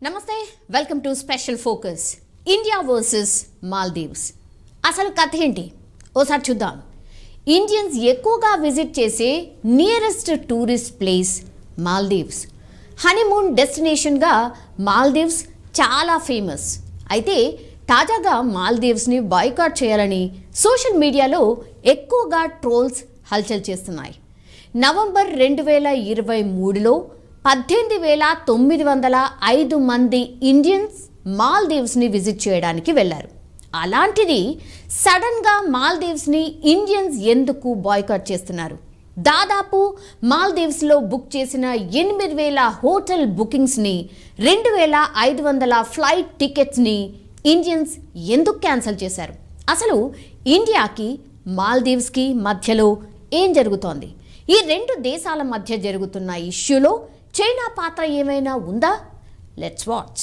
నమస్తే, welcome to special focus. India versus Maldives. అసలు కథ ఏంటి ఓసారి చూద్దాం. ఇండియన్స్ ఎక్కువగా విజిట్ చేసే nearest tourist place Maldives. Honeymoon డెస్టినేషన్గా మాల్దీవ్స్ చాలా ఫేమస్. అయితే తాజాగా మాల్దీవ్స్ని బాయ్కాట్ చేయాలని సోషల్ మీడియాలో ఎక్కువగా ట్రోల్స్ హల్చల్ చేస్తున్నాయి. నవంబర్ 2023లో 18,905 మంది ఇండియన్స్ మాల్దీవ్స్ని విజిట్ చేయడానికి వెళ్ళారు. అలాంటిది సడన్గా మాల్దీవ్స్ని ఇండియన్స్ ఎందుకు బాయ్కాట్ చేస్తున్నారు? దాదాపు మాల్దీవ్స్లో బుక్ చేసిన 8,000 హోటల్ బుకింగ్స్ని, 2,500 ఫ్లైట్ టికెట్స్ని ఇండియన్స్ ఎందుకు క్యాన్సిల్ చేశారు? అసలు ఇండియాకి మాల్దీవ్స్కి మధ్యలో ఏం జరుగుతోంది? ఈ రెండు దేశాల మధ్య జరుగుతున్న ఇష్యూలో చైనా పాత్ర ఏమైనా ఉందా? Let's watch.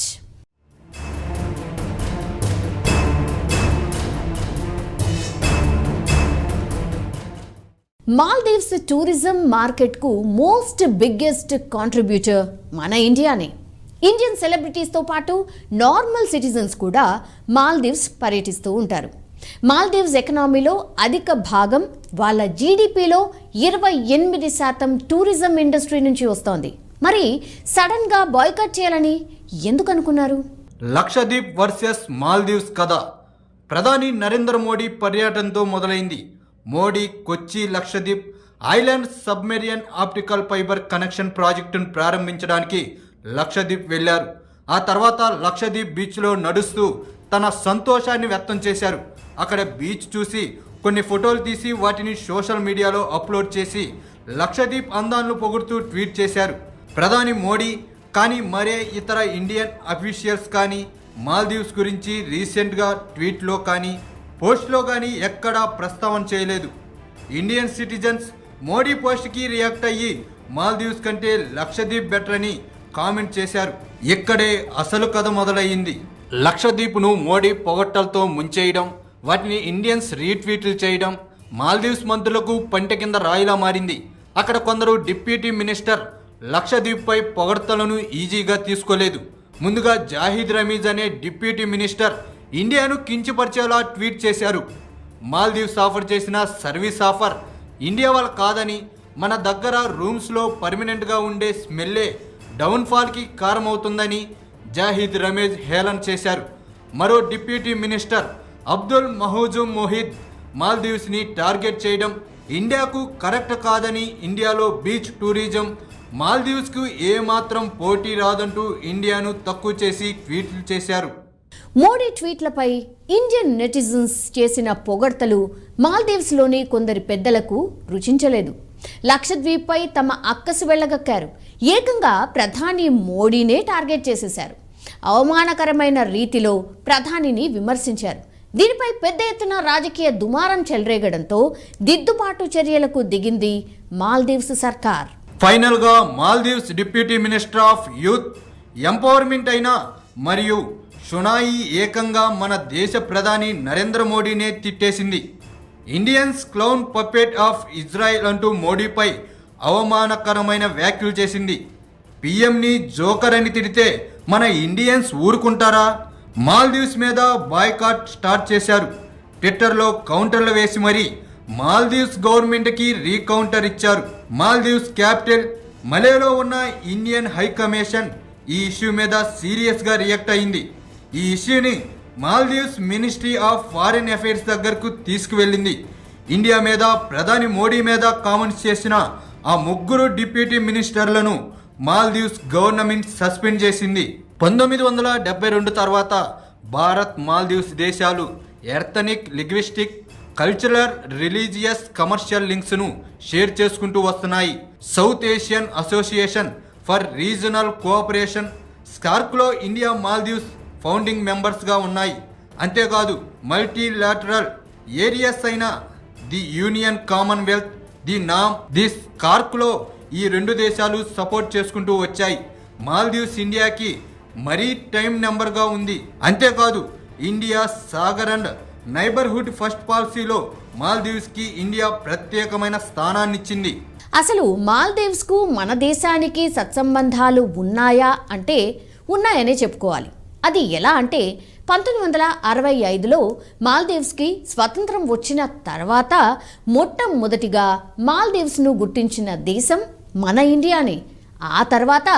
మాల్దీవ్స్ టూరిజం మార్కెట్కు మోస్ట్ బిగ్గెస్ట్ కాంట్రిబ్యూటర్ మన ఇండియానే. ఇండియన్ సెలబ్రిటీస్తో పాటు నార్మల్ సిటిజన్స్ కూడా మాల్దీవ్స్ పర్యటిస్తూ ఉంటారు. మాల్దీవ్స్ ఎకనామీలో అధిక భాగం వాళ్ళ జీడిపిలో 28% టూరిజం ఇండస్ట్రీ నుంచి వస్తోంది. మరి సడన్గా బాయ్కాట్ చేయాలని ఎందుకు అనుకున్నారు? లక్షద్వీప్ వర్సెస్ మాల్దీవ్స్ కథ ప్రధాని నరేంద్ర మోడీ పర్యటనతో మొదలైంది. మోడీ కొచ్చి Lakshadweep island సబ్మెరియన్ optical fibre connection ప్రాజెక్టును ప్రారంభించడానికి లక్షద్వీప్ వెళ్లారు. ఆ తర్వాత లక్షద్వీప్ బీచ్లో నడుస్తూ తన సంతోషాన్ని వ్యక్తం చేశారు. అక్కడ బీచ్ చూసి కొన్ని ఫోటోలు తీసి వాటిని సోషల్ మీడియాలో అప్లోడ్ చేసి లక్షద్వీప్ అందాలను పొగుడుతూ ట్వీట్ చేశారు. ప్రధాని మోడీ కానీ మరే ఇతర ఇండియన్ అఫీషియల్స్ కానీ మాల్దీవ్స్ గురించి రీసెంట్గా ట్వీట్లో కానీ పోస్ట్లో కానీ ఎక్కడా ప్రస్తావన చేయలేదు. ఇండియన్ సిటిజన్స్ మోడీ పోస్ట్కి రియాక్ట్ అయ్యి మాల్దీవ్స్ కంటే లక్షద్వీప్ బెటర్ అని కామెంట్ చేశారు. ఇక్కడే అసలు కథ మొదలయ్యింది. లక్షద్వీప్ను మోడీ పొగట్టలతో ముంచేయడం, వాటిని ఇండియన్స్ రీట్వీట్లు చేయడం మాల్దీవ్స్ మంత్రులకు పంట కింద రాయిలా మారింది. అక్కడ కొందరు డిప్యూటీ మినిస్టర్ లక్షద్వీప్పై పొగడ్తలను ఈజీగా తీసుకోలేదు. ముందుగా జాహిద్ రమీజ్ అనే డిప్యూటీ మినిస్టర్ ఇండియాను కించపరిచేలా ట్వీట్ చేశారు. మాల్దీవ్స్ ఆఫర్ చేసిన సర్వీస్ ఆఫర్ ఇండియా వాళ్ళ కాదని, మన దగ్గర రూమ్స్లో పర్మనెంట్గా ఉండే స్మెల్లే డౌన్ఫాల్కి కారణమవుతుందని జాహిద్ రమీజ్ హేళన చేశారు. మరో డిప్యూటీ మినిస్టర్ అబ్దుల్ మహూజుమ్ మొహిద్ మాల్దీవ్స్ని టార్గెట్ చేయడం ఇండియాకు కరెక్ట్ కాదని, ఇండియాలో బీచ్ టూరిజం మాల్దీవ్స్కు ఏమాత్రం పోటీ రాదంటూ ఇండియాను తక్కువ చేసి ట్వీట్లు చేశారు. మోడీ ట్వీట్లపై ఇండియన్ నెటిజన్స్ చేసిన పొగడ్తలు మాల్దీవ్స్లోని కొందరి పెద్దలకు రుచించలేదు. లక్షద్వీప్పై తమ అక్కసు వెళ్ళగక్కారు. ఏకంగా ప్రధాని మోడీనే టార్గెట్ చేసేశారు. అవమానకరమైన రీతిలో ప్రధానిని విమర్శించారు. దీనిపై పెద్ద ఎత్తున రాజకీయ దుమారం చెలరేగడంతో దిద్దుబాటు చర్యలకు దిగింది మాల్దీవ్స్ సర్కార్. ఫైనల్గా Maldives deputy minister of youth empowerment అయిన మరియు షునాయి ఏకంగా మన దేశ ప్రధాని నరేంద్ర మోడీనే తిట్టేసింది. Indians clown puppet of Israel అంటూ మోడీపై అవమానకరమైన వ్యాఖ్యలు చేసింది. పిఎంని జోకర్ అని తిడితే మన ఇండియన్స్ ఊరుకుంటారా? మాల్దీవ్స్ మీద బాయ్కాట్ స్టార్ట్ చేశారు. ట్విట్టర్లో కౌంటర్లు వేసి మరీ మాల్దీవ్స్ గవర్నమెంట్కి రీకౌంటర్ ఇచ్చారు. మాల్దీవ్స్ క్యాపిటల్ మలేలో ఉన్న ఇండియన్ హై కమిషన్ ఈ ఇష్యూ మీద సీరియస్గా రియాక్ట్ అయింది. ఈ ఇష్యూని Maldives ministry of foreign affairs దగ్గరకు తీసుకువెళ్ళింది. ఇండియా మీద, ప్రధాని మోడీ మీద కామెంట్స్ చేసిన ఆ ముగ్గురు డిప్యూటీ మినిస్టర్లను మాల్దీవ్స్ గవర్నమెంట్ సస్పెండ్ చేసింది. 1972 తర్వాత భారత్, మాల్దీవ్స్ దేశాలు ethnic, linguistic, cultural, religious, commercial లింక్స్ను షేర్ చేసుకుంటూ వస్తున్నాయి. South Asian Association for Regional Cooperation స్కార్క్లో ఇండియా, మాల్దీవ్స్ ఫౌండింగ్ మెంబర్స్గా ఉన్నాయి. అంతేకాదు మల్టీలాటరల్ ఏరియాస్ అయిన the union, commonwealth, the NAM, the స్కార్క్లో ఈ రెండు దేశాలు సపోర్ట్ చేసుకుంటూ వచ్చాయి. మాల్దీవ్స్ ఇండియాకి మరీ టైం నెంబర్గా ఉంది. అంతేకాదు India Sagar and neighbourhood first పాలసీలో మాల్దీవ్స్కి ఇండియా ప్రత్యేకమైన స్థానాన్నిచ్చింది. అసలు మాల్దీవ్స్కు మన దేశానికి సత్సంబంధాలు ఉన్నాయా అంటే ఉన్నాయనే చెప్పుకోవాలి. అది ఎలా అంటే 1965లో మాల్దీవ్స్కి స్వతంత్రం వచ్చిన తర్వాత మొట్టమొదటిగా మాల్దీవ్స్ను గుర్తించిన దేశం మన ఇండియానే. ఆ తర్వాత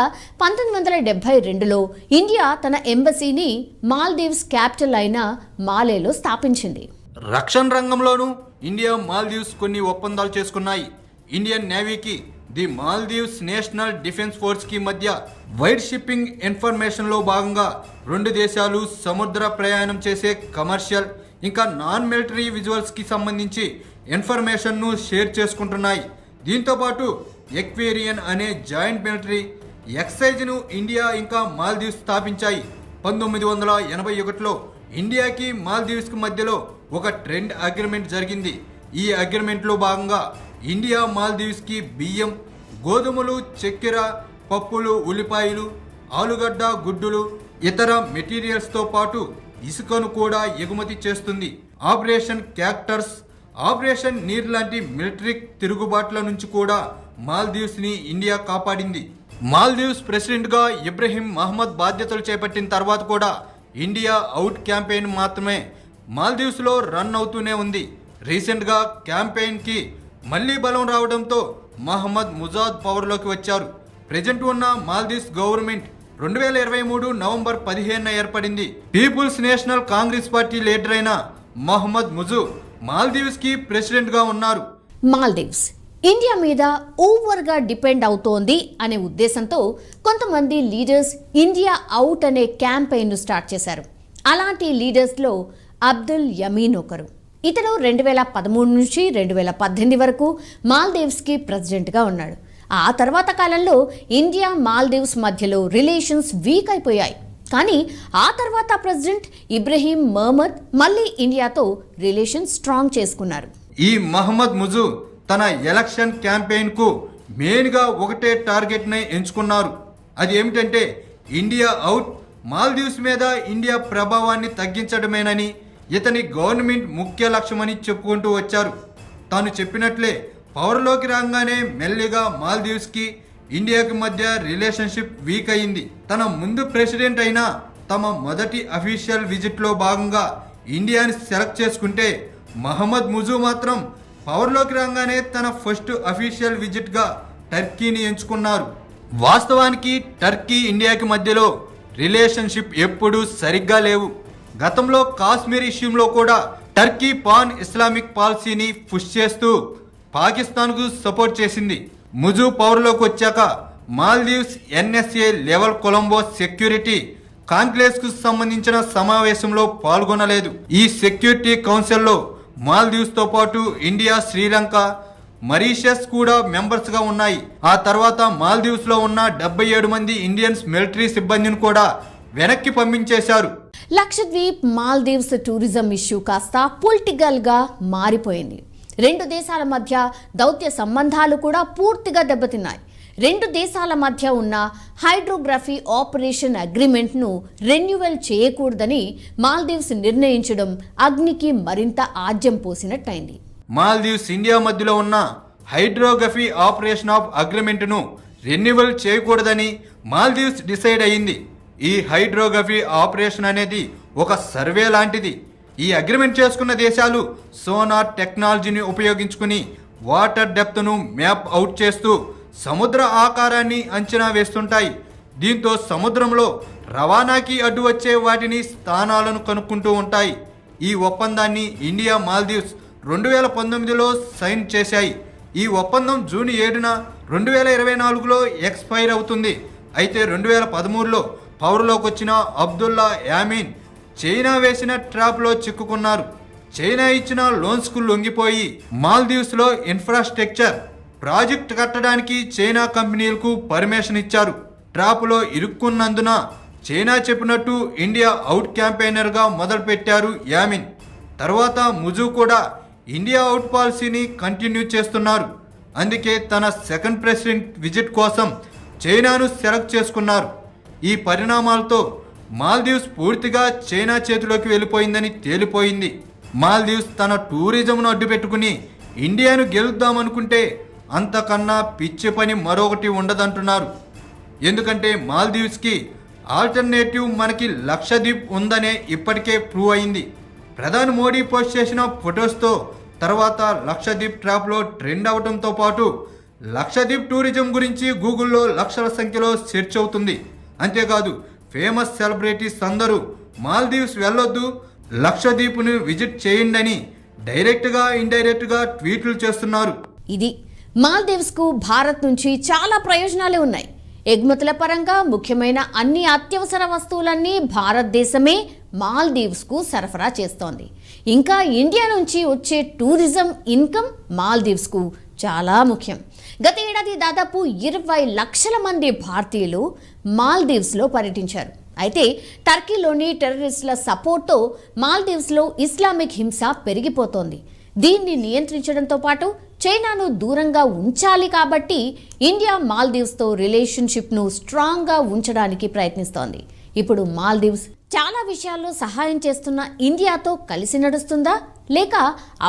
1972లో ఇండియా తన ఎంబసీని మాల్దీవ్స్ క్యాపిటల్ అయిన మాలేలో స్థాపించింది. రక్షణ రంగంలోనూ ఇండియా మాల్దీవ్స్ కొన్ని ఒప్పందాలు చేసుకున్నాయి. ఇండియన్ నేవీకి ది మాల్దీవ్స్ నేషనల్ డిఫెన్స్ ఫోర్స్కి మధ్య వైడ్ షిప్పింగ్ ఇన్ఫర్మేషన్లో భాగంగా రెండు దేశాలు సముద్ర ప్రయాణం చేసే కమర్షియల్ ఇంకా నాన్ మిలిటరీ విజువల్స్కి సంబంధించి ఇన్ఫర్మేషన్ను షేర్ చేసుకుంటున్నాయి. దీంతోపాటు ఎక్వేరియన్ అనే జాయింట్ మిలిటరీ ఎక్సైజ్ను ఇండియా ఇంకా మాల్దీవ్స్ స్థాపించాయి. 1981లో ఇండియాకి మాల్దీవ్స్కి మధ్యలో ఒక ట్రెండ్ అగ్రిమెంట్ జరిగింది. ఈ అగ్రిమెంట్లో భాగంగా ఇండియా మాల్దీవ్స్కి బియ్యం, గోధుమలు, చక్కెర, పప్పులు, ఉల్లిపాయలు, ఆలుగడ్డ, గుడ్డులు, ఇతర మెటీరియల్స్తో పాటు ఇసుకను కూడా ఎగుమతి చేస్తుంది. ఆపరేషన్ క్యాక్టస్, ఆపరేషన్ నీర్ లాంటి మిలిటరీ తిరుగుబాట్ల నుంచి కూడా మాల్దీవ్స్ని ఇండియా కాపాడింది. మాల్దీవ్స్ ప్రెసిడెంట్గా ఇబ్రహీం మహమ్మద్ బాధ్యతలు చేపట్టిన తర్వాత కూడా ఇండియా అవుట్ క్యాంపెయిన్ మాత్రమే మాల్దీవ్స్లో రన్ అవుతూనే ఉంది. రీసెంట్గా క్యాంపెయిన్కి మళ్లీ బలం రావడంతో మహమ్మద్ ముజాద్ పవర్లోకి వచ్చారు. ప్రెజెంట్ ఉన్న మాల్దీవ్స్ గవర్నమెంట్ 2023 నవంబర్ 15న ఏర్పడింది. People's National Congress party leader అయిన మహమ్మద్ ముజు మాల్దీవ్స్కి ప్రెసిడెంట్గా ఉన్నారు. మాల్దీవ్స్ ఇండియా మీద ఓవర్గా డిపెండ్ అవుతోంది అనే ఉద్దేశంతో కొంతమంది లీడర్స్ ఇండియా అవుట్ అనే క్యాంపెయిన్ను స్టార్ట్ చేశారు. అలాంటి లీడర్స్లో అబ్దుల్ యమీన్ ఒకరు. ఇతను 2013 నుంచి 2018 వరకు మాల్దీవ్స్కి ప్రెసిడెంట్గా ఉన్నాడు. ఆ తర్వాత కాలంలో ఇండియా మాల్దీవ్స్ మధ్యలో రిలేషన్స్ వీక్ అయిపోయాయి. కానీ ఆ తర్వాత ప్రెసిడెంట్ ఇబ్రహీం మహమ్మద్ మళ్ళీ ఇండియాతో రిలేషన్ స్ట్రాంగ్ చేసుకున్నారు. ఈ మహమ్మద్ ముజు తన ఎలక్షన్ క్యాంపెయిన్కు మెయిన్గా ఒకటే టార్గెట్ని ఎంచుకున్నారు. అది ఏమిటంటే ఇండియా అవుట్, మాల్దీవ్స్ మీద ఇండియా ప్రభావాన్ని తగ్గించడమేనని ఇతని గవర్నమెంట్ ముఖ్య లక్ష్యమని చెప్పుకుంటూ వచ్చారు. తాను చెప్పినట్లే పవర్లోకి రాగానే మెల్లిగా మాల్దీవ్స్కి ఇండియాకి మధ్య రిలేషన్షిప్ వీక్ అయింది. తన ముందు ప్రెసిడెంట్ అయిన తమ మొదటి అఫీషియల్ విజిట్లో భాగంగా ఇండియాని సెలెక్ట్ చేసుకుంటే మహమ్మద్ ముజు మాత్రం పవర్లోకి రాగానే తన ఫస్ట్ అఫీషియల్ విజిట్గా టర్కీని ఎంచుకున్నారు. వాస్తవానికి టర్కీ ఇండియాకి మధ్యలో రిలేషన్షిప్ ఎప్పుడూ సరిగ్గా లేవు. గతంలో కాశ్మీర్ ఇష్యూలో కూడా టర్కీ పాన్ ఇస్లామిక్ పాలసీని పుష్ చేస్తూ పాకిస్తాన్కు సపోర్ట్ చేసింది. ముజు పవర్లోకి వచ్చాక Maldives NSA level Colombo security కాంక్లేవ్స్కు సంబంధించిన సమావేశంలో పాల్గొనలేదు. ఈ సెక్యూరిటీ కౌన్సిల్లో మాల్దీవ్స్తో పాటు ఇండియా, శ్రీలంక, మరీషియస్ కూడా మెంబర్స్గా ఉన్నాయి. ఆ తర్వాత మాల్దీవ్స్లో ఉన్న 77 మంది ఇండియన్స్ మిలిటరీ సిబ్బందిని కూడా వెనక్కి పంపించేశారు. లక్షద్వీప్ మాల్దీవ్స్ టూరిజం ఇష్యూ కాస్త పొలిటికల్గా మారిపోయింది. రెండు దేశాల మధ్య దౌత్య సంబంధాలు కూడా పూర్తిగా దెబ్బతిన్నాయి. రెండు దేశాల మధ్య ఉన్న హైడ్రోగ్రఫీ ఆపరేషన్ అగ్రిమెంట్ను రెన్యువల్ చేయకూడదని మాల్దీవ్స్ నిర్ణయించడం అగ్నికి మరింత ఆజ్యం పోసినట్టయింది. మాల్దీవ్స్ ఇండియా మధ్యలో ఉన్న హైడ్రోగ్రఫీ ఆపరేషన్ ఆఫ్ అగ్రిమెంట్ను రెన్యువల్ చేయకూడదని మాల్దీవ్స్ డిసైడ్ అయ్యింది. ఈ హైడ్రోగ్రఫీ ఆపరేషన్ అనేది ఒక సర్వే లాంటిది. ఈ అగ్రిమెంట్ చేసుకున్న దేశాలు సోనార్ టెక్నాలజీని ఉపయోగించుకుని వాటర్ డెప్త్ను మ్యాప్ అవుట్ చేస్తూ సముద్ర ఆకారాన్ని అంచనా వేస్తుంటాయి. దీంతో సముద్రంలో రవాణాకి అడ్డు వచ్చే వాటిని స్థానాలను కనుక్కుంటూ ఉంటాయి. ఈ ఒప్పందాన్ని ఇండియా, మాల్దీవ్స్ 2019లో సైన్ చేశాయి. ఈ ఒప్పందం జూన్ 7న 2024లో ఎక్స్పైర్ అవుతుంది. అయితే 2013లో పవర్లోకి వచ్చిన అబ్దుల్లా యామీన్ చైనా వేసిన ట్రాప్లో చిక్కుకున్నారు. చైనా ఇచ్చిన లోన్స్కు లొంగిపోయి మాల్దీవ్స్లో ఇన్ఫ్రాస్ట్రక్చర్ ప్రాజెక్ట్ కట్టడానికి చైనా కంపెనీలకు పర్మిషన్ ఇచ్చారు. ట్రాప్లో ఇరుక్కున్నందున చైనా చెప్పినట్టు ఇండియా అవుట్ క్యాంపెయినర్గా మొదలుపెట్టారు యామిన్. తర్వాత ముజు కూడా ఇండియా అవుట్ పాలసీని కంటిన్యూ చేస్తున్నారు. అందుకే తన సెకండ్ ప్రెసిడెంట్ విజిట్ కోసం చైనాను సెలెక్ట్ చేసుకున్నారు. ఈ పరిణామాలతో మాల్దీవ్స్ పూర్తిగా చైనా చేతిలోకి వెళ్ళిపోయిందని తేలిపోయింది. మాల్దీవ్స్ తన టూరిజంను అడ్డుపెట్టుకుని ఇండియాను గెలుద్దామనుకుంటే అంతకన్నా పిచ్చి పని మరొకటి ఉండదంటున్నారు. ఎందుకంటే మాల్దీవ్స్కి ఆల్టర్నేటివ్ మనకి లక్షద్వీప్ ఉందనే ఇప్పటికే ప్రూవ్ అయింది. ప్రధాని మోడీ పోస్ట్ చేసిన ఫొటోస్తో తర్వాత లక్షద్వీప్ ట్రాప్లో ట్రెండ్ అవడంతో పాటు లక్షద్వీప్ టూరిజం గురించి గూగుల్లో లక్షల సంఖ్యలో సెర్చ్ అవుతుంది. అంతేకాదు ఫేమస్ సెలబ్రిటీస్ అందరూ మాల్దీవ్స్ వెళ్ళొద్దు, లక్షద్వీప్ను విజిట్ చేయండి అని డైరెక్ట్గా ఇండైరెక్ట్గా ట్వీట్లు చేస్తున్నారు. ఇది మాల్దీవ్స్కు భారత్ నుంచి చాలా ప్రయోజనాలే ఉన్నాయి. ఎగుమతుల పరంగా ముఖ్యమైన అన్ని అత్యవసర వస్తువులన్నీ భారతదేశమే మాల్దీవ్స్కు సరఫరా చేస్తోంది. ఇంకా ఇండియా నుంచి వచ్చే టూరిజం ఇన్కమ్ మాల్దీవ్స్కు చాలా ముఖ్యం. గత ఏడాది దాదాపు 20 లక్షల మంది భారతీయులు మాల్దీవ్స్లో పర్యటించారు. అయితే టర్కీలోని టెర్రరిస్టుల సపోర్ట్తో మాల్దీవ్స్లో ఇస్లామిక్ హింస పెరిగిపోతోంది. దీన్ని నియంత్రించడంతో పాటు చైనాను దూరంగా ఉంచాలి కాబట్టి ఇండియా మాల్దీవ్స్తో రిలేషన్షిప్ను స్ట్రాంగ్గా ఉంచడానికి ప్రయత్నిస్తోంది. ఇప్పుడు మాల్దీవ్స్ చాలా విషయాల్లో సహాయం చేస్తున్న ఇండియాతో కలిసి నడుస్తుందా, లేక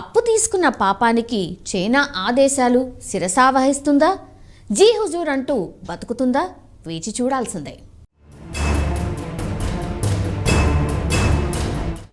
అప్పు తీసుకున్న పాపానికి చైనా ఆదేశాలు శిరసావహిస్తుందా, జీ హుజూర్ అంటూ బతుకుతుందా, వేచి చూడాల్సిందే.